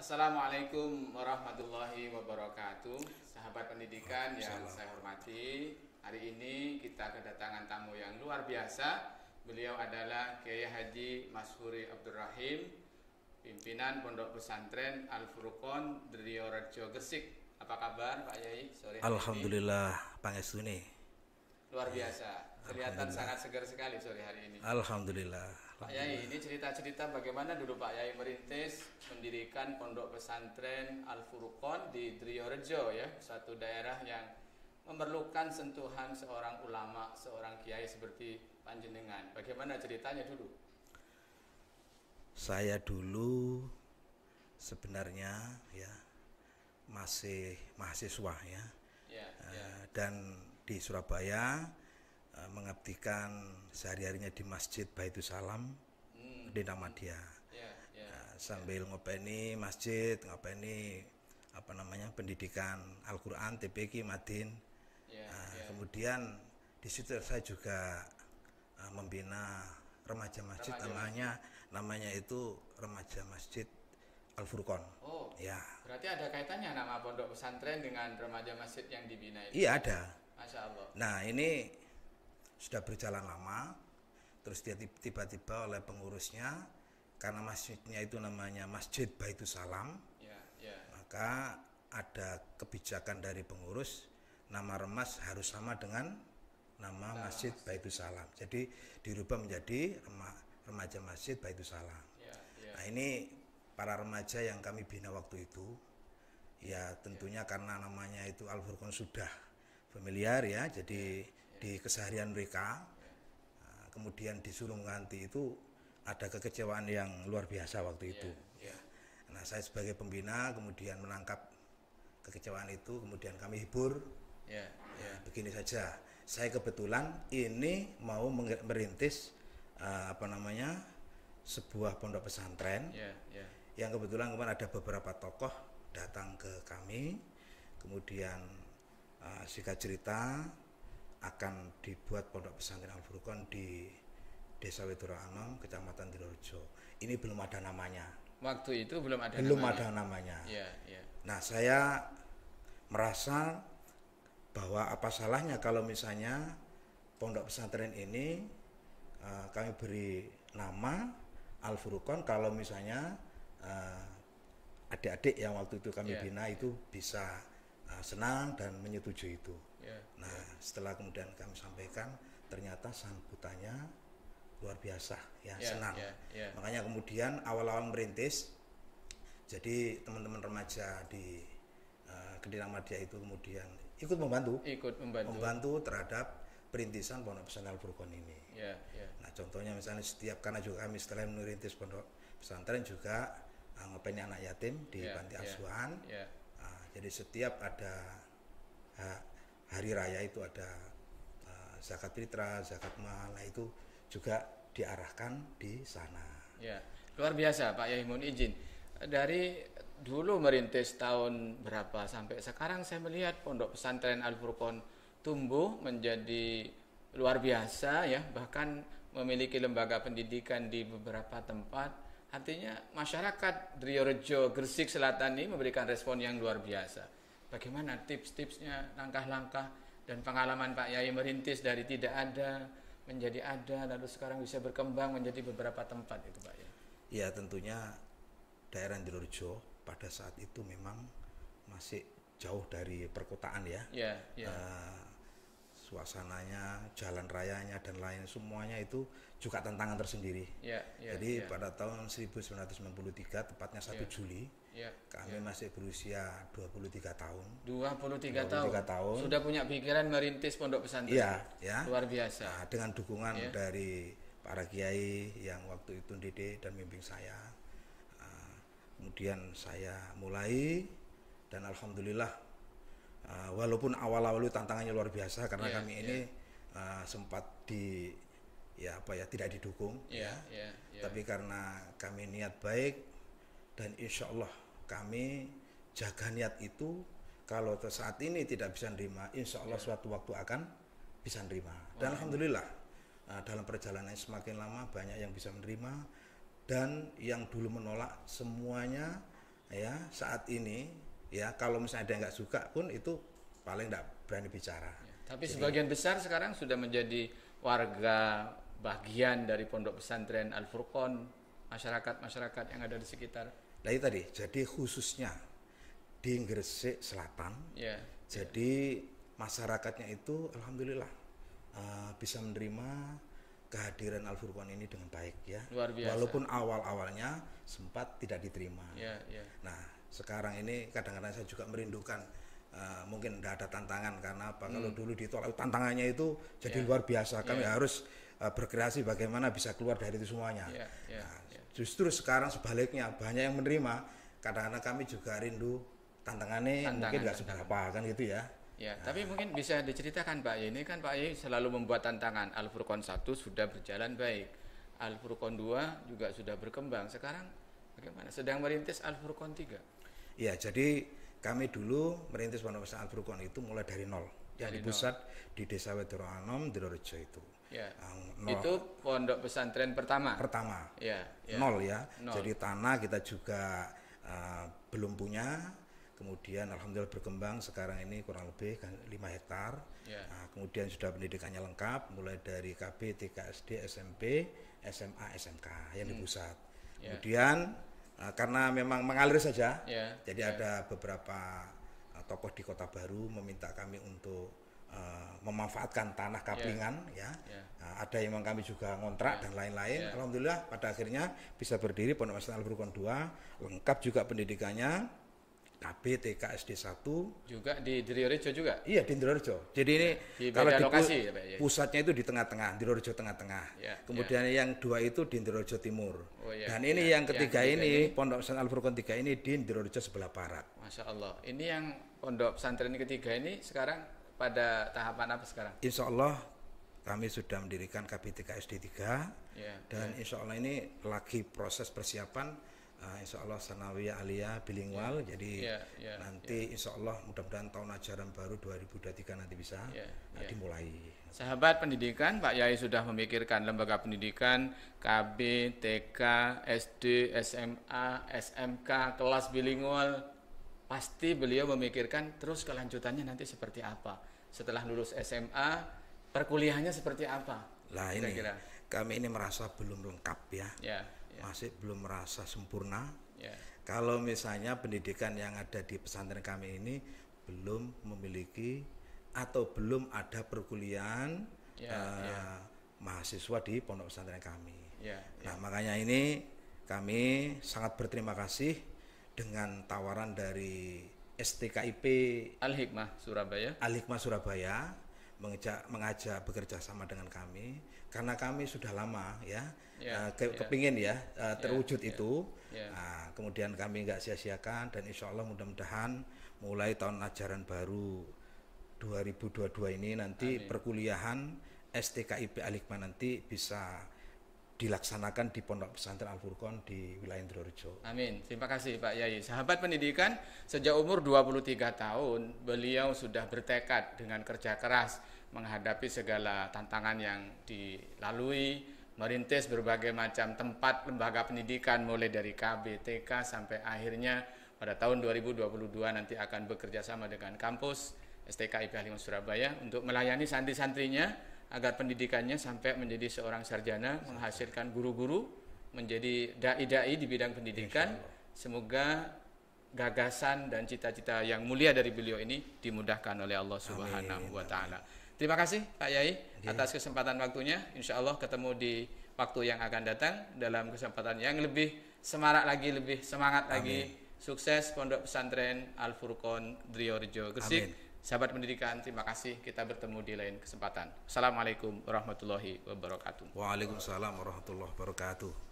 Assalamualaikum warahmatullahi wabarakatuh. Sahabat pendidikan yang saya hormati, hari ini kita kedatangan tamu yang luar biasa. Beliau adalah Kiai Haji Mashuri Abdurrahim, pimpinan Pondok Pesantren Al-Furqon Driorejo Gresik. Apa kabar Pak Yai sore hari Alhamdulillah pangestune. luar biasa. Kelihatan sangat segar sekali sore hari ini. Alhamdulillah. Pak Yai, ini cerita-cerita bagaimana dulu Pak Yai merintis mendirikan Pondok Pesantren Al-Furqon di Driorejo ya, satu daerah yang memerlukan sentuhan seorang ulama, seorang kiai seperti panjenengan. Bagaimana ceritanya dulu? Saya dulu sebenarnya ya masih mahasiswa ya. Ya, ya. Dan di Surabaya mengabdikan sehari-harinya di Masjid Baitus Salam di Namadia. Ya, ya. Sambil ngopeni masjid, ngopeni pendidikan Al-Qur'an TPQ Madin. Ya, ya. Kemudian di situ saya juga membina remaja masjid, namanya itu remaja masjid Al-Furqon. Oh, Ya. berarti ada kaitannya nama Pondok Pesantren dengan remaja masjid yang dibina itu? Iya ada. Masya Allah. Nah ini sudah berjalan lama, terus dia tiba-tiba oleh pengurusnya, karena masjidnya itu namanya Masjid Baitus Salam, Ya, ya. maka ada kebijakan dari pengurus, nama remas harus sama dengan nama Masjid Baitus Salam. Jadi dirubah menjadi remaja Masjid Baitus Salam. Ya, ya. Nah ini para remaja yang kami bina waktu itu, ya tentunya karena namanya itu Al-Furqon sudah familiar ya, jadi di keseharian mereka, kemudian disuruh mengganti itu ada kekecewaan yang luar biasa waktu itu. Ya. Nah saya sebagai pembina kemudian menangkap kekecewaan itu, kemudian kami hibur. Ya, ya. Begini saja, saya kebetulan ini mau merintis sebuah pondok pesantren. Ya, ya. Yang kebetulan kemarin ada beberapa tokoh datang ke kami, kemudian singkat cerita akan dibuat pondok pesantren Al-Furqon di Desa Wedoro Anom, Kecamatan Driorejo. Ini belum ada namanya. Waktu itu belum ada namanya. Ya, ya. Nah saya merasa bahwa apa salahnya kalau misalnya pondok pesantren ini kami beri nama Al-Furqon, kalau misalnya adik-adik yang waktu itu kami bina itu bisa senang dan menyetujui itu. Nah setelah kemudian kami sampaikan, ternyata sambutannya luar biasa ya, senang. Makanya kemudian awal-awal merintis, jadi teman-teman remaja di Kediri Ahmadiyah itu kemudian ikut membantu terhadap perintisan pondok pesantren Al-Furqon ini. Nah contohnya misalnya karena juga kami setelah merintis pondok pesantren juga ngepeni anak yatim di panti asuhan. Jadi setiap ada hari raya itu ada zakat fitrah, zakat mal, nah itu juga diarahkan di sana. Ya, luar biasa Pak Yai, mohon izin. Dari dulu merintis tahun berapa sampai sekarang saya melihat Pondok Pesantren Al-Furqon tumbuh menjadi luar biasa ya, bahkan memiliki lembaga pendidikan di beberapa tempat. Artinya masyarakat Driorejo Gresik Selatan ini memberikan respon yang luar biasa. Bagaimana tips-tipsnya, langkah-langkah dan pengalaman Pak Yai merintis dari tidak ada menjadi ada, lalu sekarang bisa berkembang menjadi beberapa tempat itu Pak Yai? Ya tentunya daerah Driorejo pada saat itu memang masih jauh dari perkotaan ya. Suasananya, jalan rayanya dan lain semuanya itu juga tantangan tersendiri. Jadi pada tahun 1993 tepatnya 1 Juli kami masih berusia 23 tahun. 23 tahun. Sudah punya pikiran merintis pondok pesantren. Ya. Luar biasa. Nah, dengan dukungan dari para kiai yang waktu itu didik dan membimbing saya. Kemudian saya mulai dan alhamdulillah walaupun awal-awal itu tantangannya luar biasa karena kami ini sempat tidak didukung tapi karena kami niat baik dan insya Allah kami jaga niat itu, kalau saat ini tidak bisa nerima, insya Allah suatu waktu akan bisa nerima. Dan alhamdulillah dalam perjalanan semakin lama banyak yang bisa menerima, dan yang dulu menolak semuanya ya saat ini ya kalau misalnya ada yang nggak suka pun itu paling nggak berani bicara. Ya, tapi sebagian besar sekarang sudah menjadi warga bagian dari Pondok Pesantren Al Furqon, masyarakat yang ada di sekitar. Nah itu tadi, jadi khususnya di Gresik Selatan, ya, jadi masyarakatnya itu alhamdulillah bisa menerima kehadiran Al Furqon ini dengan baik ya. Luar biasa. Walaupun awal-awalnya sempat tidak diterima. Ya, ya. Nah sekarang ini kadang-kadang saya juga merindukan mungkin tidak ada tantangan karena apa? Kalau dulu ditolak tantangannya itu jadi luar biasa. Kami harus berkreasi bagaimana bisa keluar dari itu semuanya. Justru sekarang sebaliknya banyak yang menerima. Kadang-kadang kami juga rindu tantangannya mungkin nggak seberapa kan gitu ya. Ya, tapi mungkin bisa diceritakan Pak Yai, ini kan Pak Yai selalu membuat tantangan. Al Furqon 1 sudah berjalan baik, Al Furqon 2 juga sudah berkembang. Sekarang bagaimana? Sedang merintis Al Furqon 3? Iya, jadi kami dulu merintis Pondok Pesantren Al Furqon itu mulai dari nol. Yang dipusat di Desa Wedoro Anom, Dirorejo itu. Ya. Itu pondok pesantren pertama. Ya. Nol ya. Nol. Jadi tanah kita juga belum punya. Kemudian alhamdulillah berkembang sekarang ini kurang lebih 5 hektar. Nah, kemudian sudah pendidikannya lengkap mulai dari KB, TK, SD, SMP, SMA, SMK yang di pusat. Kemudian karena memang mengalir saja, jadi ada beberapa tokoh di Kota Baru meminta kami untuk memanfaatkan tanah kaplingan ada yang memang kami juga ngontrak dan lain-lain. Alhamdulillah pada akhirnya bisa berdiri Pondok Pesantren Al Furqon 2 lengkap juga pendidikannya. KB, TK, SD 1 juga di Dirorejo juga? Iya di Dirorejo. Jadi ini kalau di lokasi, pusatnya itu di tengah-tengah, Dirorejo tengah-tengah. Kemudian yang 2 itu di Dirorejo Timur. Dan ini yang ketiga ini Pondok Pesantren Al Furqon 3 ini di Dirorejo sebelah barat. Masya Allah. Ini yang Pondok Pesantren ketiga ini sekarang pada tahapan apa sekarang? Insya Allah kami sudah mendirikan KB, TK, SD 3 dan insya Allah ini lagi proses persiapan. Insya Allah sanawiyah aliyah bilingual jadi nanti insya Allah mudah-mudahan tahun ajaran baru 2023 nanti bisa dimulai. Sahabat pendidikan, Pak Yai sudah memikirkan lembaga pendidikan KB, TK, SD, SMA, SMK, kelas bilingual. Pasti beliau memikirkan terus kelanjutannya nanti seperti apa. Setelah lulus SMA, perkuliahannya seperti apa? Lah ini kami ini merasa belum lengkap ya. Masih belum merasa sempurna. Kalau misalnya pendidikan yang ada di pesantren kami ini belum memiliki atau belum ada perkuliahan mahasiswa di pondok pesantren kami. Nah makanya ini kami sangat berterima kasih dengan tawaran dari STKIP Al-Hikmah Surabaya mengajak bekerja sama dengan kami karena kami sudah lama kepingin terwujud itu. Nah, kemudian kami nggak sia-siakan dan insya Allah mudah-mudahan mulai tahun ajaran baru 2022 ini nanti perkuliahan STKIP Al-Hikmah nanti bisa dilaksanakan di Pondok Pesantren Al Furqon di wilayah Dirorejo. Amin. Terima kasih Pak Yai. Sahabat pendidikan, sejak umur 23 tahun beliau sudah bertekad dengan kerja keras menghadapi segala tantangan yang dilalui, merintis berbagai macam tempat lembaga pendidikan mulai dari KB, TK sampai akhirnya pada tahun 2022 nanti akan bekerja sama dengan kampus STKIP Al-Hikmah Surabaya untuk melayani santri-santrinya agar pendidikannya sampai menjadi seorang sarjana, menghasilkan guru-guru, menjadi dai-dai di bidang pendidikan. Semoga gagasan dan cita-cita yang mulia dari beliau ini dimudahkan oleh Allah Subhanahu wa taala. Terima kasih Pak Yai atas kesempatan waktunya. Insya Allah ketemu di waktu yang akan datang dalam kesempatan yang lebih semarak lagi, lebih semangat lagi. Sukses Pondok Pesantren Al Furqon Dirorejo Gresik. Sahabat pendidikan, terima kasih. Kita bertemu di lain kesempatan. Assalamualaikum warahmatullahi wabarakatuh. Waalaikumsalam warahmatullahi wabarakatuh.